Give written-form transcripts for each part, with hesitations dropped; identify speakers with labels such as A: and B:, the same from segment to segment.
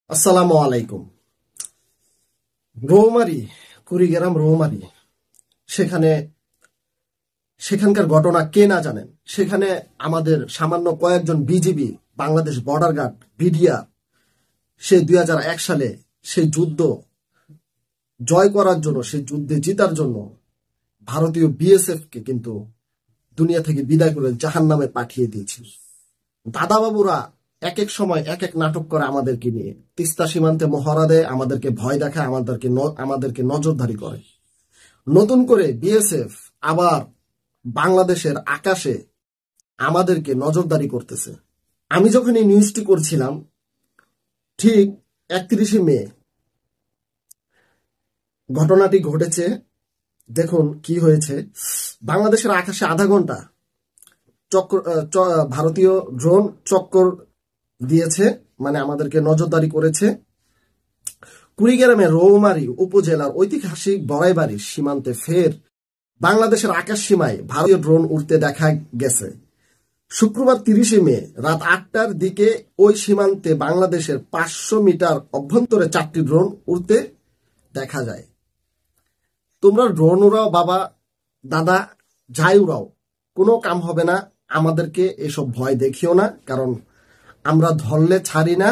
A: আসসালামু আলাইকুম। রৌমারী, কুড়িগ্রাম রৌমারী, সেখানে সেখানকার ঘটনা কে না জানেন। সেখানে আমাদের সামান্য কয়েকজন BGB, Bangladesh border guard, BDR, সে 2001 সালে সেই যুদ্ধ জয় করার জন্য, সেই যুদ্ধে জিতার জন্য ভারতীয় বিএসএফ কে কিন্তু দুনিয়া থেকে বিদায় করে জাহান্নামে পাঠিয়ে দিয়েছিল। দাদাবাবুরা এক এক সময় এক এক নাটক করে আমাদেরকে নিয়ে। তিস্তা সীমান্তে মহড়া দেয়, আমাদেরকে ভয় দেখায়, আমাদেরকে নজরদারি করে। নতুন করে বিএসএফ আবার বাংলাদেশের আকাশে আমাদেরকে নজরদারি করতেছে। আমি যখন এই নিউজটি করছিলাম, ঠিক 31শে মে ঘটনাটি ঘটেছে। দেখুন কি হয়েছে। বাংলাদেশের আকাশে আধা ঘন্টা ভারতীয় ড্রোন চক্কর দিয়েছে, মানে আমাদেরকে নজরদারি করেছে। কুড়িগ্রামের রৌমারী উপজেলার ঐতিহাসিক বড়াইবাড়ির সীমান্তে ফের বাংলাদেশের আকাশ সীমায় ভারতীয় ড্রোন উড়তে দেখা গেছে। শুক্রবার 30শে মে রাত 8টার দিকে ওই সীমান্তে বাংলাদেশের 500 মিটার অভ্যন্তরে 4টি ড্রোন উড়তে দেখা যায়। তোমরা ড্রোন উড়াও বাবা, দাদা, যাই উড়াও, কোনো কাম হবে না। আমাদেরকে এসব ভয় দেখিও না, কারণ আমরা ধরলে ছাড়ি না।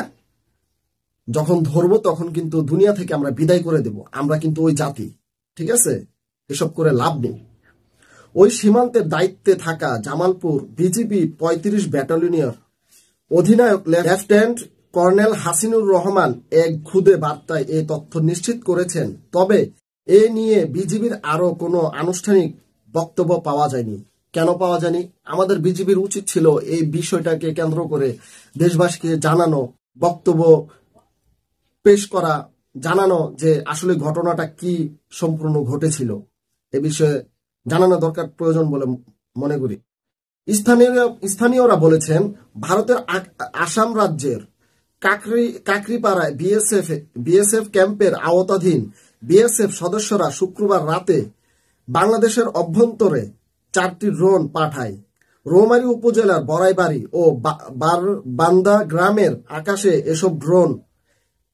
A: যখন ধরবো তখন কিন্তু দুনিয়া থেকে আমরা বিদায় করে দেব। আমরা কিন্তু ওই জাতি, ঠিক আছে? এসব করে লাভ নেই। ওই সীমান্তের দায়িত্বে থাকা জামালপুর বিজিবি 35 ব্যাটালিয়নের অধিনায়ক লেফটেন্যান্ট কর্নেল হাসিনুর রহমান এক খুদে বার্তায় এই তথ্য নিশ্চিত করেছেন। তবে এ নিয়ে বিজিবির আরো কোনো আনুষ্ঠানিক বক্তব্য পাওয়া যায়নি। কেন পাওয়া যায়নি? আমাদের বিজিবির উচিত ছিল এই বিষয়টাকে কেন্দ্র করে দেশবাসীকে জানানো, বক্তব্য পেশ করা, জানানো যে আসলে ঘটনাটা কি সম্পূর্ণ ঘটেছিল। এ বিষয়ে জানানো দরকার, প্রয়োজন বলে মনে করি। স্থানীয়রা বলেছেন, ভারতের আসাম রাজ্যের কাকরিপাড়ায় বিএসএফ ক্যাম্পের আওতাধীন বিএসএফ সদস্যরা শুক্রবার রাতে বাংলাদেশের অভ্যন্তরে 4টি ড্রোন পাঠায়। রৌমারী উপজেলার বড়াইবাড়ি ও বান্দা গ্রামের আকাশে এসব ড্রোন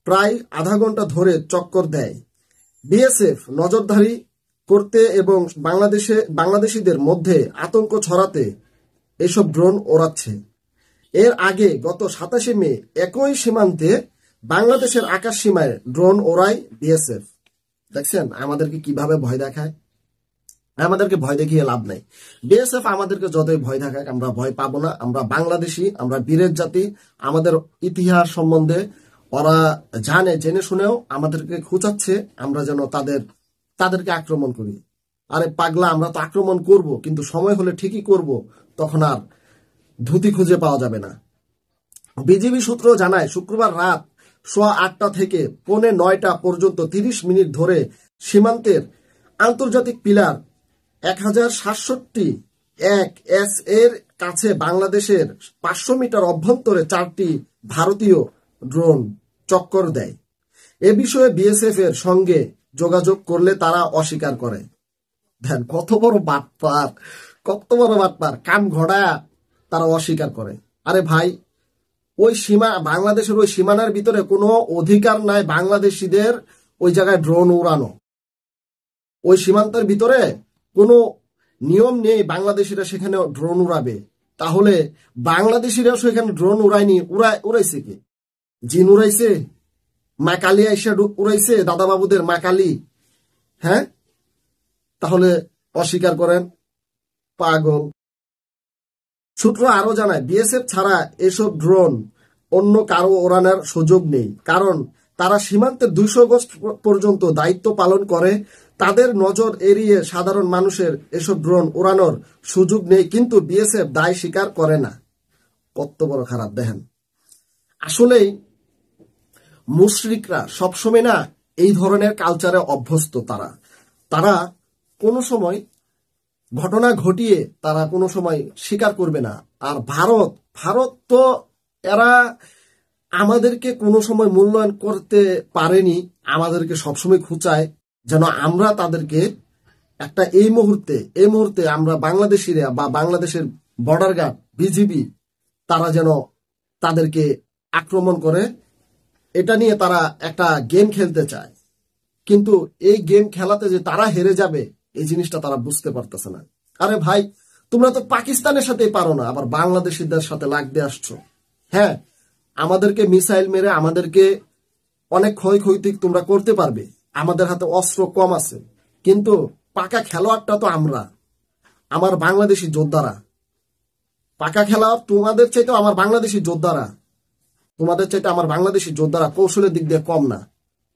A: প্রায় আধা ঘন্টা ধরে চক্কর দেয়। বিএসএফ নজরদারি করতে এবং বাংলাদেশিদের মধ্যে আতঙ্ক ছড়াতে এসব ড্রোন ওড়াচ্ছে। এর আগে গত 27শে মে একই সীমান্তে বাংলাদেশের আকাশ সীমায় ড্রোন ওড়ায় বিএসএফ। দেখছেন আমাদেরকে কিভাবে ভয় দেখায়? আমাদেরকে ভয় দেখিয়ে লাভ নাই। বিএসএফ আমাদেরকে যতই ভয় দেখায়, আমরা ভয় পাবো না। আমরা বাংলাদেশি, আমরা বীরের জাতি। আমাদের ইতিহাস সম্বন্ধে ওরা জানে, জেনে শুনেও আমাদেরকে খুঁচাচ্ছে আমরা যেন তাদেরকে আক্রমণ করি। আরে পাগলা, আমরা তো আক্রমণ করব, কিন্তু সময় হলে ঠিকই করব, তখন আর ধুতি খুঁজে পাওয়া যাবে না। বিজিবি সূত্র জানায়, শুক্রবার রাত 8:15 থেকে 8:45 পর্যন্ত 30 মিনিট ধরে সীমান্তের আন্তর্জাতিক পিলার 1067-1 এর কাছে বাংলাদেশের 500 মিটার অভ্যন্তরে 4টি ভারতীয় ড্রোন চক্কর দেয়। এ বিষয়ে বিএসএফ এর সঙ্গে যোগাযোগ করলে তারা অস্বীকার করে। দেন কত বড় বাটপার, কাম ঘোড়া, তারা অস্বীকার করে। আরে ভাই, বাংলাদেশের ওই সীমানার ভিতরে কোনো অধিকার নাই বাংলাদেশিদের ওই জায়গায় ড্রোন উড়ানো। ওই সীমান্তের ভিতরে কোনো নিয়ম নেই বাংলাদেশিরা সেখানে ড্রোন উড়াবে। তাহলে বাংলাদেশিরা সেখানে ড্রোন উড়াইছে কি? জিন উড়াইছে? মা কালী আইসা উড়াইছে? দাদাবাবুদের মা কালী? হ্যাঁ, তাহলে অস্বীকার করেন, পাগল। সূত্র আরো জানায়, বিএসএফ ছাড়া এসব ড্রোন অন্য কারো ওড়ানোর সুযোগ নেই, কারণ তারা সীমান্তের 200 গজ পর্যন্ত দায়িত্ব পালন করে। তাদের নজর এড়িয়ে সাধারণ মানুষের এসব ড্রোন ওড়ানোর সুযোগ নেই, কিন্তু বিএসএফ দায় স্বীকার করে না। কত বড় খারাপ দেখেন। আসলেই মুশরিকরা সবসময় না এই ধরনের কালচারে অভ্যস্ত। তারা কোনো সময় ঘটনা ঘটিয়ে তারা কোনো সময় স্বীকার করবে না। আর ভারত তো এরা আমাদেরকে কোনো সময় মূল্যায়ন করতে পারেনি, আমাদেরকে সবসময় খুঁচায় যেন আমরা তাদেরকে এই মুহূর্তে আমরা বাংলাদেশিরা বা বাংলাদেশের বর্ডার গার্ড, বিজিবি, তারা যেন তাদেরকে আক্রমণ করে এটা নিয়ে তারা একটা গেম খেলতে চায়, কিন্তু এই গেম খেলাতে যে তারা হেরে যাবে এই জিনিসটা তারা বুঝতে পারতেছে না। আরে ভাই, তোমরা তো পাকিস্তানের সাথে পারো না, আবার বাংলাদেশিদের সাথে লাগতে আসছো। হ্যাঁ, আমাদেরকে মিসাইল মেরে আমাদেরকে অনেক ক্ষয়ক্ষতি তোমরা করতে পারবে, আমাদের হাতে অস্ত্র কম আছে, কিন্তু পাকা খেলোয়াড়টা তো আমরা, আমার বাংলাদেশি যোদ্ধারা। পাকা খেলোয়াড় তোমাদের চাইতে আমার বাংলাদেশি যোদ্ধারা, তোমাদের চাইতে আমার বাংলাদেশি যোদ্ধারা কৌশলের দিক দিয়ে কম না।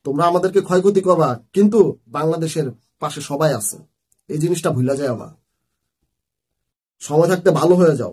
A: তোমরা আমাদেরকে ক্ষয়ক্ষতি করবা, কিন্তু বাংলাদেশের পাশে সবাই আছে, এই জিনিসটা ভুলা যায় না। সময় থাকতে ভালো হয়ে যাও।